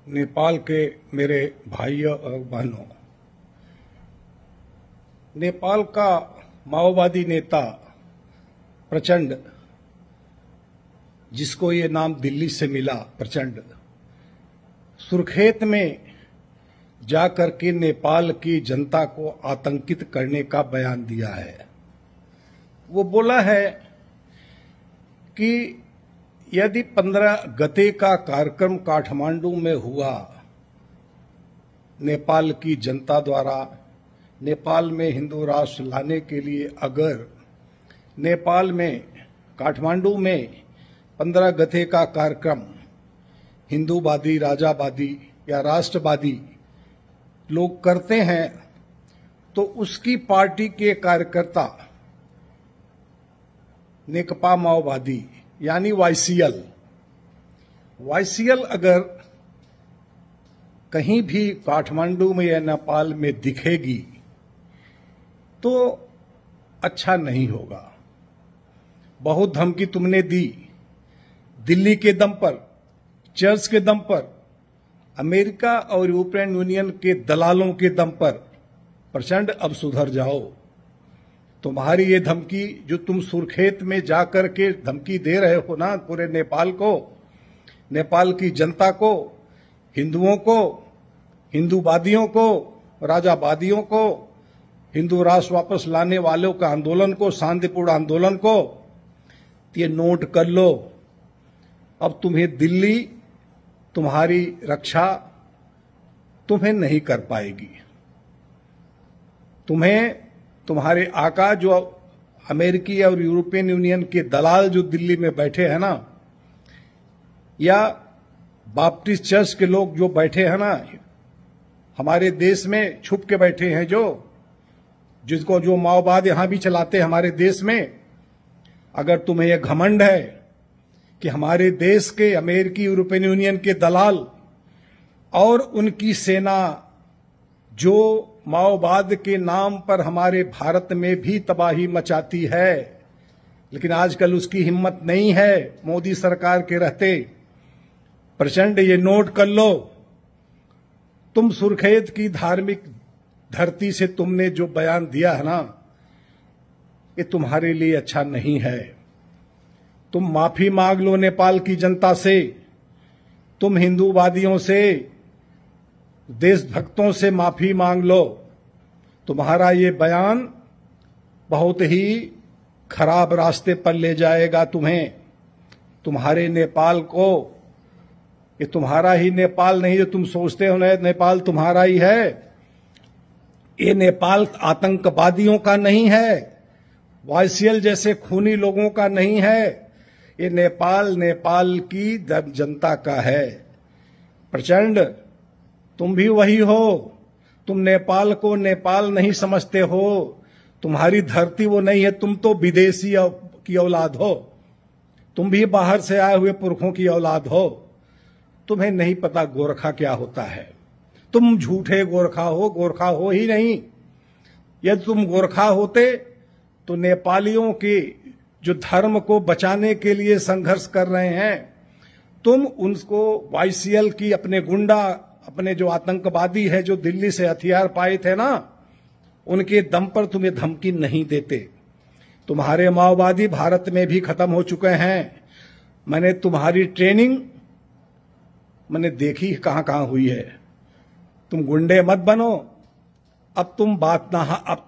नेपाल के मेरे भाइयों और बहनों, नेपाल का माओवादी नेता प्रचंड, जिसको ये नाम दिल्ली से मिला, प्रचंड, सुर्खेत में जाकर के नेपाल की जनता को आतंकित करने का बयान दिया है। वो बोला है कि यदि 15 गते का कार्यक्रम काठमांडू में हुआ, नेपाल की जनता द्वारा नेपाल में हिंदू राष्ट्र लाने के लिए अगर नेपाल में काठमांडू में 15 गते का कार्यक्रम हिंदूवादी, राजावादी या राष्ट्रवादी लोग करते हैं, तो उसकी पार्टी के कार्यकर्ता नेकपा माओवादी यानी वाईसीएल अगर कहीं भी काठमांडू में या नेपाल में दिखेगी तो अच्छा नहीं होगा। बहुत धमकी तुमने दी, दिल्ली के दम पर, चर्च के दम पर, अमेरिका और यूरोपियन यूनियन के दलालों के दम पर। प्रचंड, अब सुधर जाओ। तुम्हारी ये धमकी जो तुम सुर्खेत में जाकर के धमकी दे रहे हो ना, पूरे नेपाल को, नेपाल की जनता को, हिंदुओं को, हिंदूवादियों को, राजावादियों को, हिंदू राष्ट्र वापस लाने वालों का आंदोलन को, शांतिपूर्ण आंदोलन को, ये नोट कर लो। अब तुम्हें दिल्ली, तुम्हारी रक्षा तुम्हें नहीं कर पाएगी। तुम्हें तुम्हारे आका जो अमेरिकी और यूरोपियन यूनियन के दलाल जो दिल्ली में बैठे हैं ना, या बाप्टिस्ट चर्च के लोग जो बैठे हैं ना, हमारे देश में छुप के बैठे हैं, जिसको जो माओवाद यहां भी चलाते हैं हमारे देश में, अगर तुम्हें यह घमंड है कि हमारे देश के अमेरिकी यूरोपियन यूनियन के दलाल और उनकी सेना जो माओवाद के नाम पर हमारे भारत में भी तबाही मचाती है, लेकिन आजकल उसकी हिम्मत नहीं है मोदी सरकार के रहते। प्रचंड, ये नोट कर लो, तुम सुर्खेत की धार्मिक धरती से तुमने जो बयान दिया है ना, ये तुम्हारे लिए अच्छा नहीं है। तुम माफी मांग लो नेपाल की जनता से, तुम हिंदूवादियों से, देशभक्तों से माफी मांग लो। तुम्हारा ये बयान बहुत ही खराब रास्ते पर ले जाएगा तुम्हें, तुम्हारे नेपाल को। ये तुम्हारा ही नेपाल नहीं जो तुम सोचते हो नेपाल तुम्हारा ही है। ये नेपाल आतंकवादियों का नहीं है, वाईसीएल जैसे खूनी लोगों का नहीं है। ये नेपाल की जनता का है। प्रचंड, तुम भी वही हो। तुम नेपाल को नेपाल नहीं समझते हो, तुम्हारी धरती वो नहीं है। तुम तो विदेशी की औलाद हो, तुम भी बाहर से आए हुए पुरखों की औलाद हो। तुम्हें नहीं पता गोरखा क्या होता है। तुम झूठे गोरखा हो ही नहीं। यदि तुम गोरखा होते तो नेपालियों के जो धर्म को बचाने के लिए संघर्ष कर रहे हैं, तुम उनको वाईसीएल की अपने गुंडा, अपने जो आतंकवादी है जो दिल्ली से हथियार पाए थे ना, उनके दम पर तुम्हें धमकी नहीं देते। तुम्हारे माओवादी भारत में भी खत्म हो चुके हैं। मैंने तुम्हारी ट्रेनिंग देखी कहां कहां हुई है। तुम गुंडे मत बनो। अब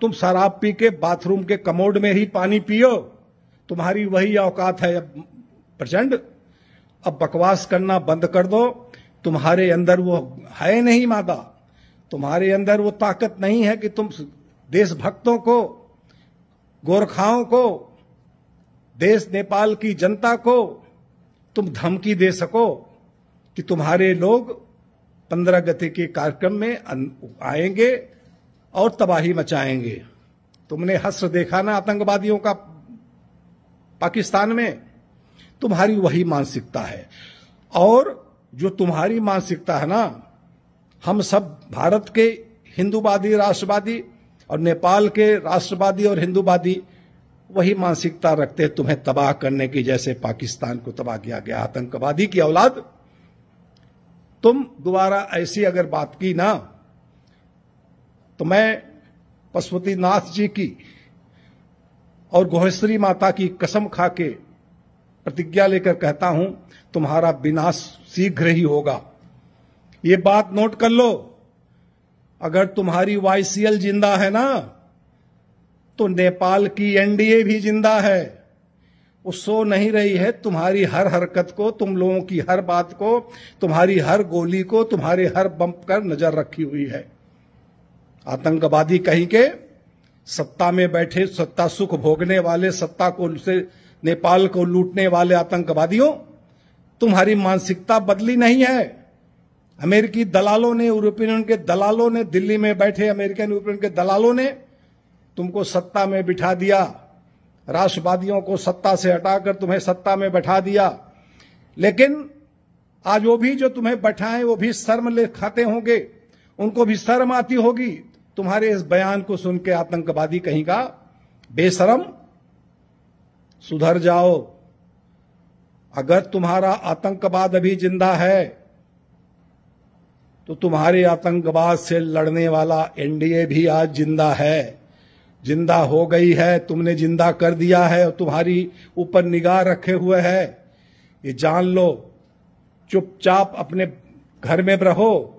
तुम शराब पी के बाथरूम के कमोड में ही पानी पियो, तुम्हारी वही औकात है। प्रचंड, अब बकवास करना बंद कर दो। तुम्हारे अंदर वो है नहीं मादा, तुम्हारे अंदर वो ताकत नहीं है कि तुम देशभक्तों को, गोरखाओं को, देश नेपाल की जनता को तुम धमकी दे सको कि तुम्हारे लोग 15 गते के कार्यक्रम में आएंगे और तबाही मचाएंगे। तुमने हश्र देखा ना आतंकवादियों का पाकिस्तान में, तुम्हारी वही मानसिकता है। और जो तुम्हारी मानसिकता है ना, हम सब भारत के हिंदूवादी, राष्ट्रवादी और नेपाल के राष्ट्रवादी और हिंदूवादी वही मानसिकता रखते हैं तुम्हें तबाह करने की, जैसे पाकिस्तान को तबाह किया गया। आतंकवादी की औलाद तुम दोबारा ऐसी अगर बात की ना तो मैं पशुपतिनाथ जी की और गोहेश्वरी माता की कसम खा के प्रतिज्ञा लेकर कहता हूं, तुम्हारा विनाश शीघ्र ही होगा। ये बात नोट कर लो। अगर तुम्हारी वाईसीएल जिंदा है ना तो नेपाल की एनडीए भी जिंदा है। वो सो नहीं रही है। तुम्हारी हर हरकत को, तुम लोगों की हर बात को, तुम्हारी हर गोली को, तुम्हारे हर बम पर नजर रखी हुई है। आतंकवादी कहीं के सत्ता में बैठे, सत्ता सुख भोगने वाले, सत्ता को से नेपाल को लूटने वाले आतंकवादियों, तुम्हारी मानसिकता बदली नहीं है। अमेरिकी दलालों ने, यूरोपियन के दलालों ने, दिल्ली में बैठे अमेरिकन यूरोपियन के दलालों ने तुमको सत्ता में बिठा दिया। राष्ट्रवादियों को सत्ता से हटाकर तुम्हें सत्ता में बैठा दिया। लेकिन आज वो भी जो तुम्हें बैठाएं वो भी शर्म ले खाते होंगे, उनको भी शर्म आती होगी तुम्हारे इस बयान को सुन के। आतंकवादी कहीं का बेशरम, सुधर जाओ। अगर तुम्हारा आतंकवाद अभी जिंदा है तो तुम्हारे आतंकवाद से लड़ने वाला एनडीए भी आज जिंदा है, जिंदा हो गई है। तुमने जिंदा कर दिया है और तुम्हारी ऊपर निगाह रखे हुए है। ये जान लो। चुपचाप अपने घर में रहो,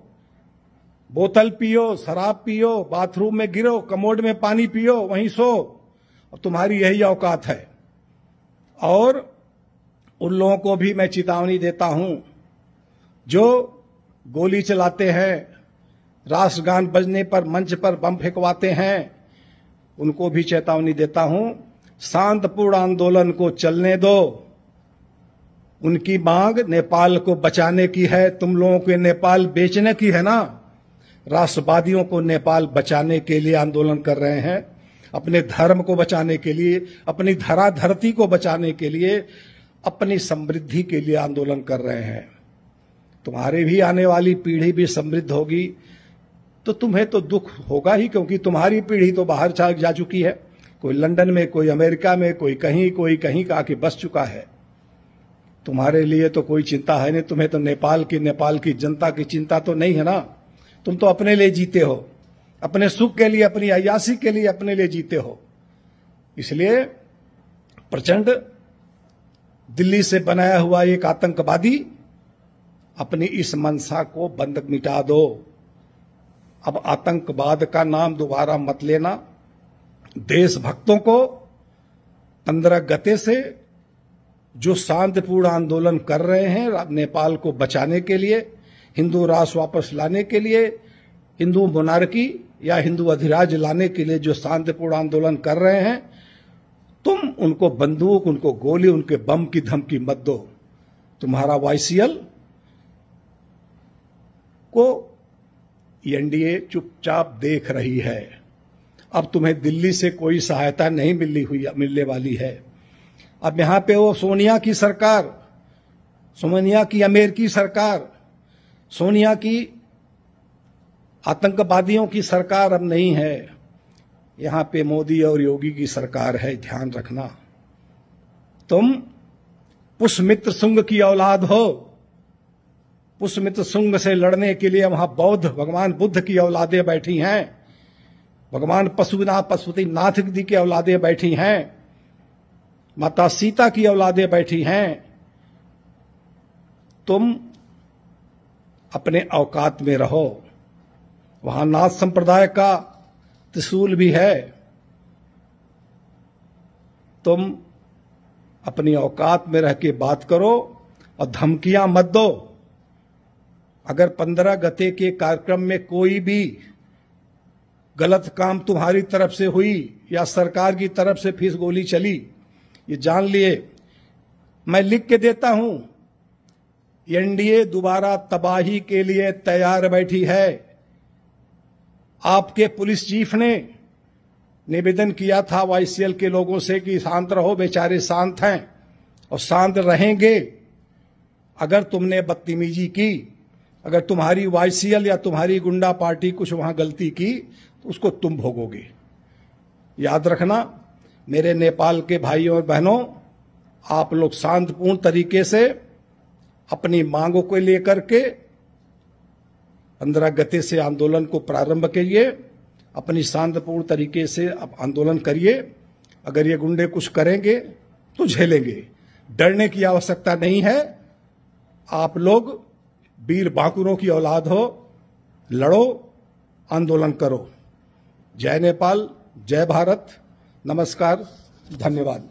बोतल पियो, शराब पियो, बाथरूम में गिरो, कमोड में पानी पियो, वहीं सो। और तुम्हारी यही औकात है। और उन लोगों को भी मैं चेतावनी देता हूं जो गोली चलाते हैं, राष्ट्रगान बजने पर मंच पर बम फेंकवाते हैं, उनको भी चेतावनी देता हूं, शांतिपूर्ण आंदोलन को चलने दो। उनकी मांग नेपाल को बचाने की है, तुम लोगों को नेपाल बेचने की है ना। राष्ट्रवादियों को नेपाल बचाने के लिए आंदोलन कर रहे हैं, अपने धर्म को बचाने के लिए, अपनी धरा धरती को बचाने के लिए, अपनी समृद्धि के लिए आंदोलन कर रहे हैं। तुम्हारी भी आने वाली पीढ़ी भी समृद्ध होगी तो तुम्हें तो दुख होगा ही, क्योंकि तुम्हारी पीढ़ी तो बाहर जा चुकी है। कोई लंदन में, कोई अमेरिका में, कोई कहीं का आके बस चुका है। तुम्हारे लिए तो कोई चिंता है नहीं। तुम्हें तो नेपाल की जनता की चिंता तो नहीं है ना। तुम तो अपने लिए जीते हो, अपने सुख के लिए, अपनी अय्यासी के लिए अपने लिए जीते हो। इसलिए प्रचंड दिल्ली से बनाया हुआ एक आतंकवादी, अपनी इस मंशा को बंद मिटा दो। अब आतंकवाद का नाम दोबारा मत लेना। देशभक्तों को 15 गते से जो शांतिपूर्ण आंदोलन कर रहे हैं नेपाल को बचाने के लिए, हिंदू राष्ट्र वापस लाने के लिए, हिंदू मोनार्की या हिंदू अधिराज लाने के लिए जो शांतिपूर्ण आंदोलन कर रहे हैं, तुम उनको बंदूक, उनको गोली, उनके बम की धमकी मत दो। तुम्हारा वाईसीएल को एनडीए चुपचाप देख रही है। अब तुम्हें दिल्ली से कोई सहायता नहीं मिलने वाली है। अब यहां पे वो सोनिया की सरकार, सोनिया की अमेरिकी सरकार, सोनिया की आतंकवादियों की सरकार अब नहीं है। यहां पे मोदी और योगी की सरकार है, ध्यान रखना। तुम पुष्यमित्र शुंग की औलाद हो। पुष्यमित्र शुंग से लड़ने के लिए वहां बौद्ध भगवान बुद्ध की औलादें बैठी हैं, भगवान पशुपतिनाथ जी की औलादें बैठी हैं, माता सीता की औलादें बैठी हैं। तुम अपने औकात में रहो। वहां नाथ संप्रदाय का त्रिशूल भी है। तुम अपनी औकात में रह के बात करो और धमकियां मत दो। अगर 15 गते के कार्यक्रम में कोई भी गलत काम तुम्हारी तरफ से हुई या सरकार की तरफ से फिर गोली चली, ये जान लिए। मैं लिख के देता हूं, एनडीए दोबारा तबाही के लिए तैयार बैठी है। आपके पुलिस चीफ ने निवेदन किया था वाईसीएल के लोगों से कि शांत रहो, बेचारे शांत हैं और शांत रहेंगे। अगर तुमने बदतमीजी की, अगर तुम्हारी वाईसीएल या तुम्हारी गुंडा पार्टी कुछ वहां गलती की तो उसको तुम भोगोगे। याद रखना मेरे नेपाल के भाइयों और बहनों, आप लोग शांतिपूर्ण तरीके से अपनी मांगों को लेकर के पंद्रह गते से आंदोलन को प्रारंभ करिए, अपनी शांतिपूर्ण तरीके से आंदोलन करिए। अगर ये गुंडे कुछ करेंगे तो झेलेंगे, डरने की आवश्यकता नहीं है। आप लोग वीर बांकुरों की औलाद हो, लड़ो, आंदोलन करो। जय नेपाल, जय भारत, नमस्कार, धन्यवाद।